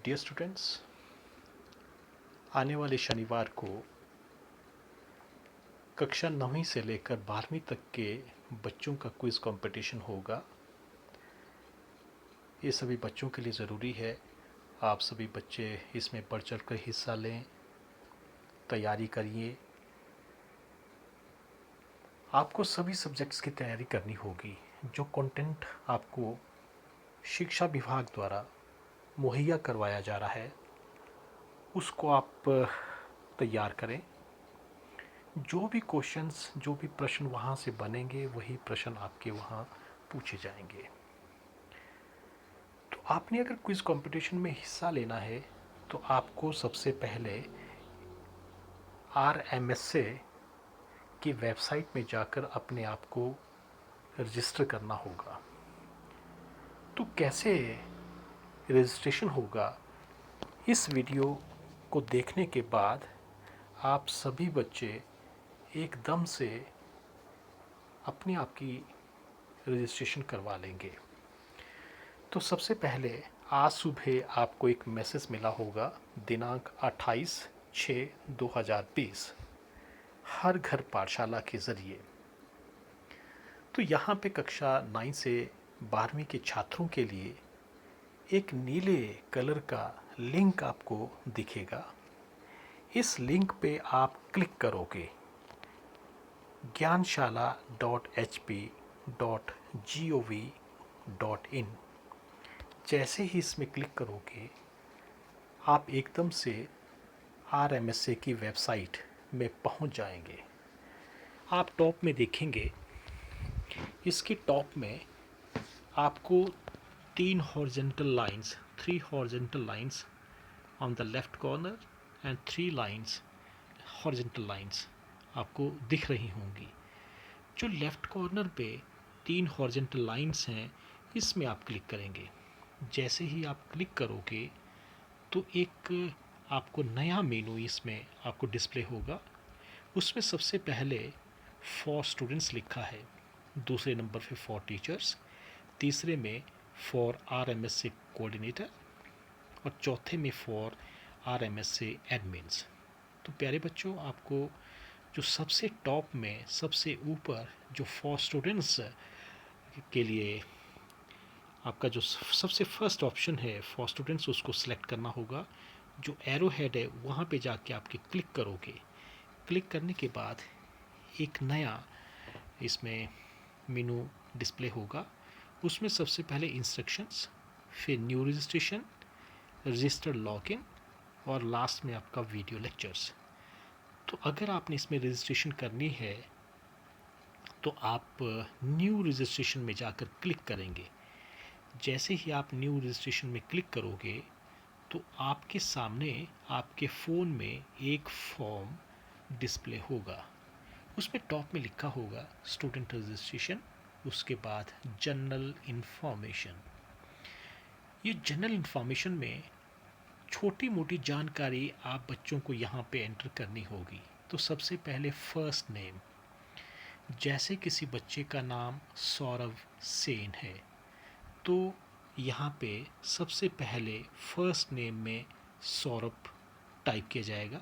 Dear students, आने वाले शनिवार को कक्षा 9वीं से लेकर 12वीं तक के बच्चों का क्विज़ कंपटीशन होगा। ये सभी बच्चों के लिए ज़रूरी है। आप सभी बच्चे इसमें बढ़ चढ़ कर हिस्सा लें, तैयारी करिए। आपको सभी सब्जेक्ट्स की तैयारी करनी होगी। जो कंटेंट आपको शिक्षा विभाग द्वारा मुहैया करवाया जा रहा है उसको आप तैयार करें। जो भी क्वेश्चंस, जो भी प्रश्न वहाँ से बनेंगे वही प्रश्न आपके वहाँ पूछे जाएंगे। तो आपने अगर क्विज कंपटीशन में हिस्सा लेना है तो आपको सबसे पहले RMSA की वेबसाइट में जाकर अपने आप को रजिस्टर करना होगा। तो कैसे रजिस्ट्रेशन होगा, इस वीडियो को देखने के बाद आप सभी बच्चे एकदम से अपने आप की रजिस्ट्रेशन करवा लेंगे। तो सबसे पहले आज सुबह आपको एक मैसेज मिला होगा दिनांक 28/6/2020 हर घर पाठशाला के ज़रिए। तो यहाँ पे कक्षा 9 से 12वीं के छात्रों के लिए एक नीले कलर का लिंक आपको दिखेगा। इस लिंक पे आप क्लिक करोगे gyanshala.hp.gov.in। जैसे ही इसमें क्लिक करोगे आप एकदम से RMSA की वेबसाइट में पहुंच जाएंगे। आप टॉप में देखेंगे, इसकी टॉप में आपको 3 horizontal lines on the left corner and 3 lines horizontal lines आपको दिख रही होंगी। जो लेफ्ट कॉर्नर पे 3 हॉरिजॉन्टल लाइंस हैं, इसमें आप क्लिक करेंगे। जैसे ही आप क्लिक करोगे तो एक आपको नया मेनू इसमें आपको डिस्प्ले होगा। उसमें सबसे पहले फॉर स्टूडेंट्स लिखा है, दूसरे नंबर पे फॉर टीचर्स, तीसरे में फॉर RMSA कोऑर्डिनेटर और चौथे में फॉर RMSA एडमिन्स। तो प्यारे बच्चों, आपको जो सबसे टॉप में सबसे ऊपर जो फॉर स्टूडेंट्स के लिए आपका जो सबसे फर्स्ट ऑप्शन है फॉर स्टूडेंट्स, उसको सिलेक्ट करना होगा। जो एरो हेड है वहाँ पे जाके आपके क्लिक करोगे। क्लिक करने के बाद एक नया इसमें मेनू डिस्प्ले होगा। उसमें सबसे पहले इंस्ट्रक्शंस, फिर न्यू रजिस्ट्रेशन, रजिस्टर्ड लॉगिन और लास्ट में आपका वीडियो लेक्चर्स। तो अगर आपने इसमें रजिस्ट्रेशन करनी है तो आप न्यू रजिस्ट्रेशन में जाकर क्लिक करेंगे। जैसे ही आप न्यू रजिस्ट्रेशन में क्लिक करोगे तो आपके सामने आपके फ़ोन में एक फॉर्म डिस्प्ले होगा। उसमें टॉप में लिखा होगा स्टूडेंट रजिस्ट्रेशन, उसके बाद जनरल इन्फॉर्मेशन। ये जनरल इन्फॉर्मेशन में छोटी मोटी जानकारी आप बच्चों को यहाँ पे एंटर करनी होगी। तो सबसे पहले फर्स्ट नेम, जैसे किसी बच्चे का नाम सौरभ सेन है तो यहाँ पे सबसे पहले फर्स्ट नेम में सौरभ टाइप किया जाएगा।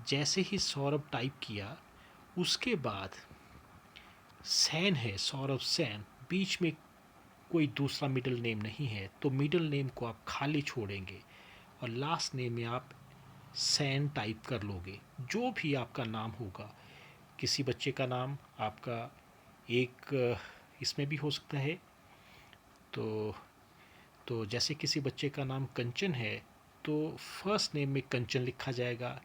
जैसे ही सौरभ टाइप किया उसके बाद सैन है, सौरभ सैन, बीच में कोई दूसरा मिडिल नेम नहीं है तो मिडिल नेम को आप खाली छोड़ेंगे और लास्ट नेम में आप सैन टाइप कर लोगे। जो भी आपका नाम होगा, किसी बच्चे का नाम आपका एक इसमें भी हो सकता है। तो जैसे किसी बच्चे का नाम कंचन है तो फर्स्ट नेम में कंचन लिखा जाएगा।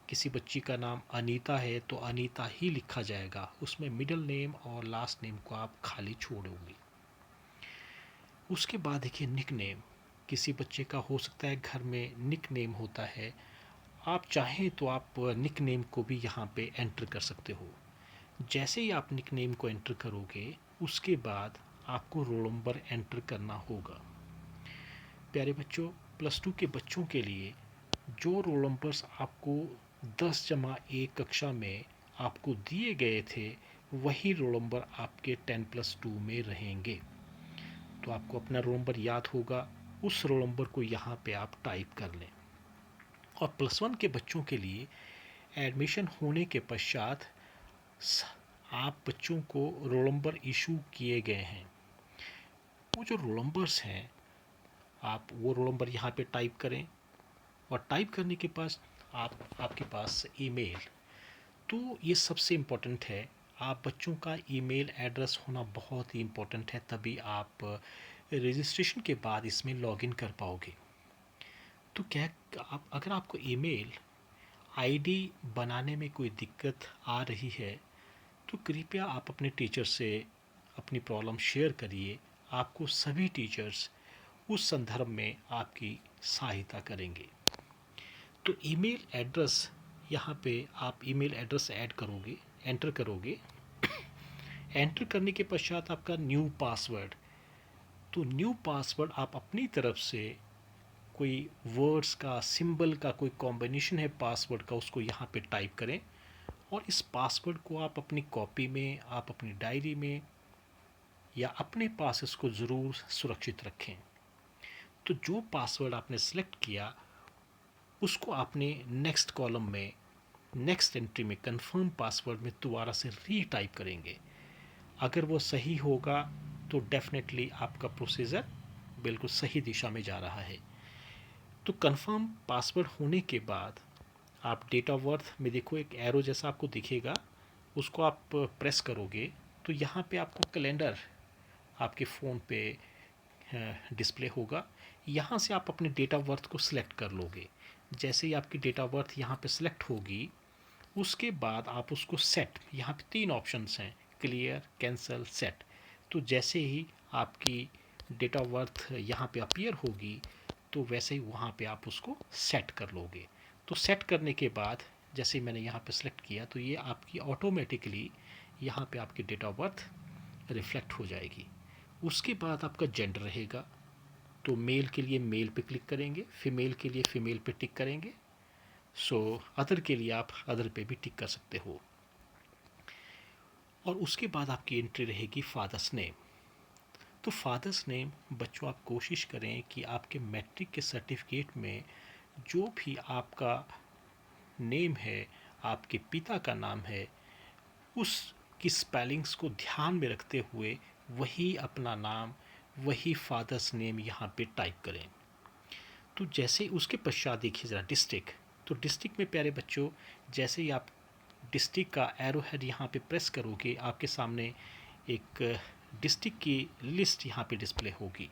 किसी बच्ची का नाम अनीता है तो अनीता ही लिखा जाएगा। उसमें मिडिल नेम और लास्ट नेम को आप खाली छोड़ोगे। उसके बाद देखिए निक नेम, किसी बच्चे का हो सकता है घर में निक नेम होता है, आप चाहें तो आप निक नेम को भी यहाँ पे एंटर कर सकते हो। जैसे ही आप निक नेम को एंटर करोगे उसके बाद आपको रोल नंबर एंटर करना होगा। प्यारे बच्चों, +2 के बच्चों के लिए जो रोल नंबर्स आपको 10+1 कक्षा में आपको दिए गए थे वही रोल नंबर आपके 10+2 में रहेंगे। तो आपको अपना रोल नंबर याद होगा उस रोल नंबर को यहाँ पे आप टाइप कर लें। और +1 के बच्चों के लिए एडमिशन होने के पश्चात आप बच्चों को रोल नंबर इशू किए गए हैं। वो जो रोल नंबर्स हैं, आप वो रोल नंबर यहाँ पे टाइप करें, और टाइप करने के पास आपके पास ईमेल, तो ये सबसे इम्पोर्टेंट है। आप बच्चों का ईमेल एड्रेस होना बहुत ही इम्पोर्टेंट है, तभी आप रजिस्ट्रेशन के बाद इसमें लॉगिन कर पाओगे। तो क्या आप, अगर आपको ईमेल आईडी बनाने में कोई दिक्कत आ रही है, तो कृपया आप अपने टीचर से अपनी प्रॉब्लम शेयर करिए। आपको सभी टीचर्स उस संदर्भ में आपकी सहायता करेंगे। तो ईमेल एड्रेस, यहाँ पे आप ईमेल एड्रेस ऐड करोगे, एंटर करोगे। एंटर करने के पश्चात आपका न्यू पासवर्ड, तो न्यू पासवर्ड आप अपनी तरफ से कोई वर्ड्स का, सिंबल का कोई कॉम्बिनेशन है पासवर्ड का, उसको यहाँ पे टाइप करें। और इस पासवर्ड को आप अपनी कॉपी में, आप अपनी डायरी में या अपने पास इसको ज़रूर सुरक्षित रखें। तो जो पासवर्ड आपने सेलेक्ट किया, उसको आपने नेक्स्ट कॉलम में, नेक्स्ट एंट्री में कंफर्म पासवर्ड में दोबारा से रीटाइप करेंगे। अगर वो सही होगा तो डेफिनेटली आपका प्रोसीजर बिल्कुल सही दिशा में जा रहा है। तो कंफर्म पासवर्ड होने के बाद आप डेट ऑफ बर्थ में देखो, एक एरो जैसा आपको दिखेगा, उसको आप प्रेस करोगे तो यहाँ पे आपको कैलेंडर आपके फ़ोन पे डिस्प्ले होगा। यहाँ से आप अपने डेट ऑफ बर्थ को सिलेक्ट कर लोगे। जैसे ही आपकी डेट ऑफ बर्थ यहाँ पे सिलेक्ट होगी, उसके बाद आप उसको सेट, यहाँ पे 3 ऑप्शंस हैं, क्लियर, कैंसिल, सेट। तो जैसे ही आपकी डेट ऑफ बर्थ यहाँ पे अपीयर होगी, तो वैसे ही वहाँ पे आप उसको सेट कर लोगे। तो सेट करने के बाद जैसे मैंने यहाँ पे सिलेक्ट किया, तो ये आपकी ऑटोमेटिकली यहाँ पे आपकी डेट ऑफ बर्थ रिफ्लेक्ट हो जाएगी। उसके बाद आपका जेंडर रहेगा, तो मेल के लिए मेल पे क्लिक करेंगे, फीमेल के लिए फीमेल पे टिक करेंगे। सो अदर के लिए आप अदर पे भी टिक कर सकते हो। और उसके बाद आपकी एंट्री रहेगी फादर्स नेम। तो फादर्स नेम बच्चों, आप कोशिश करें कि आपके मैट्रिक के सर्टिफिकेट में जो भी आपका नेम है, आपके पिता का नाम है, उसकी स्पेलिंग्स को ध्यान में रखते हुए वही अपना नाम, वही फादर्स नेम यहाँ पे टाइप करें। तो जैसे उसके पश्चात देखिए ज़रा डिस्ट्रिक्ट, तो डिस्ट्रिक्ट में प्यारे बच्चों, जैसे ही आप डिस्ट्रिक्ट का एरो हेड यहाँ पे प्रेस करोगे, आपके सामने एक डिस्ट्रिक्ट की लिस्ट यहाँ पे डिस्प्ले होगी।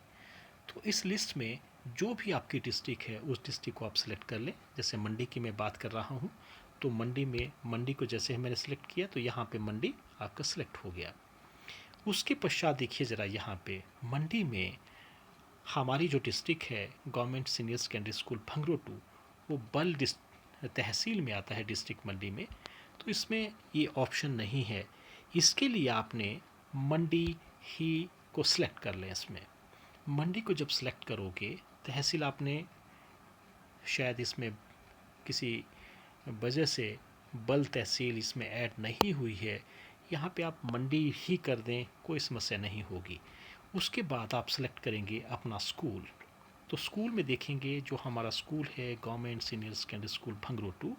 तो इस लिस्ट में जो भी आपकी डिस्ट्रिक्ट है, उस डिस्ट्रिक्ट को आप सेलेक्ट कर लें। जैसे मंडी की मैं बात कर रहा हूँ, तो मंडी में, मंडी को जैसे मैंने सेलेक्ट किया, तो यहाँ पे मंडी आपका सेलेक्ट हो गया। उसके पश्चात देखिए ज़रा, यहाँ पे मंडी में हमारी जो डिस्ट्रिक्ट है, government senior secondary school Bhangrotu, वो बल तहसील में आता है डिस्ट्रिक्ट मंडी में। तो इसमें ये ऑप्शन नहीं है। इसके लिए आपने मंडी ही को सिलेक्ट कर लें। इसमें मंडी को जब सिलेक्ट करोगे, तहसील आपने शायद इसमें किसी वजह से बल तहसील इसमें ऐड नहीं हुई है, यहाँ पे आप मंडी ही कर दें, कोई समस्या नहीं होगी। उसके बाद आप सेलेक्ट करेंगे अपना स्कूल। तो स्कूल में देखेंगे जो हमारा स्कूल है, government senior secondary school Bhangrotu,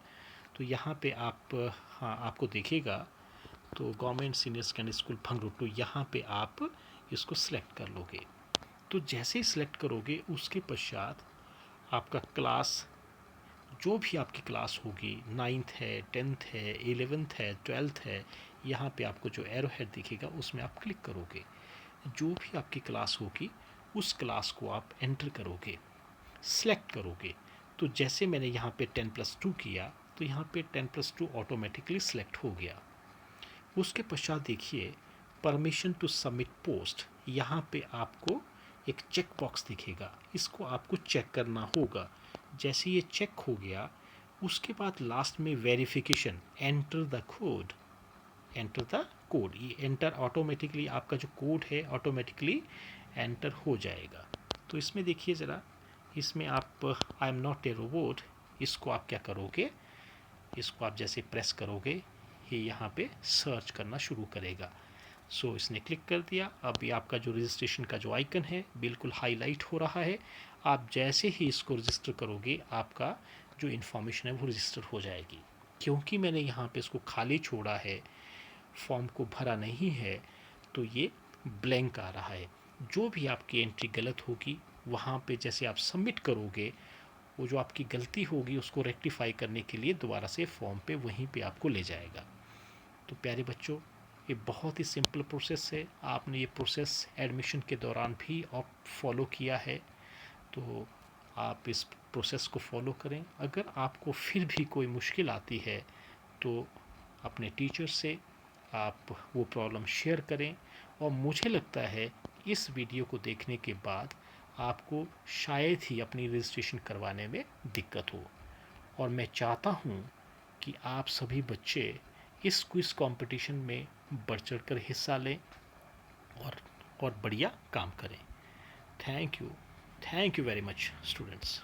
तो यहाँ पे आप, हाँ आपको देखेगा, तो government senior secondary school Bhangrotu, यहाँ पे आप इसको सिलेक्ट कर लोगे। तो जैसे ही सिलेक्ट करोगे, उसके पश्चात आपका क्लास, जो भी आपकी क्लास होगी, 9th है, 10th है, 11th है, 12th है, यहाँ पे आपको जो एरो हेड दिखेगा, उसमें आप क्लिक करोगे। जो भी आपकी क्लास होगी, उस क्लास को आप एंटर करोगे, सेलेक्ट करोगे। तो जैसे मैंने यहाँ पे 10+2 किया, तो यहाँ पे 10+2 ऑटोमेटिकली सेलेक्ट हो गया। उसके पश्चात देखिए परमिशन टू सबमिट पोस्ट, यहाँ पे आपको एक चेक बॉक्स दिखेगा, इसको आपको चेक करना होगा। जैसे ये चेक हो गया, उसके बाद लास्ट में verification, enter the code, enter the code, ये एंटर ऑटोमेटिकली, आपका जो कोड है ऑटोमेटिकली एंटर हो जाएगा। तो इसमें देखिए ज़रा, इसमें आप I am not a robot, इसको आप क्या करोगे, इसको आप जैसे प्रेस करोगे, ये यहाँ पे सर्च करना शुरू करेगा। सो इसने क्लिक कर दिया। अब ये आपका जो रजिस्ट्रेशन का जो आइकन है बिल्कुल हाईलाइट हो रहा है। आप जैसे ही इसको रजिस्टर करोगे आपका जो इन्फॉर्मेशन है वो रजिस्टर हो जाएगी। क्योंकि मैंने यहाँ पे इसको खाली छोड़ा है, फॉर्म को भरा नहीं है, तो ये ब्लैंक आ रहा है। जो भी आपकी एंट्री गलत होगी वहाँ पे जैसे आप सबमिट करोगे, वो जो आपकी गलती होगी उसको रेक्टिफाई करने के लिए दोबारा से फॉर्म पे वहीं पे आपको ले जाएगा। तो प्यारे बच्चों, ये बहुत ही सिंपल प्रोसेस है। आपने ये प्रोसेस एडमिशन के दौरान भी आप फॉलो किया है, तो आप इस प्रोसेस को फॉलो करें। अगर आपको फिर भी कोई मुश्किल आती है तो अपने टीचर से आप वो प्रॉब्लम शेयर करें। और मुझे लगता है इस वीडियो को देखने के बाद आपको शायद ही अपनी रजिस्ट्रेशन करवाने में दिक्कत हो। और मैं चाहता हूँ कि आप सभी बच्चे इस क्विज़ कंपटीशन में बढ़ चढ़कर हिस्सा लें और बढ़िया काम करें। Thank you very much students.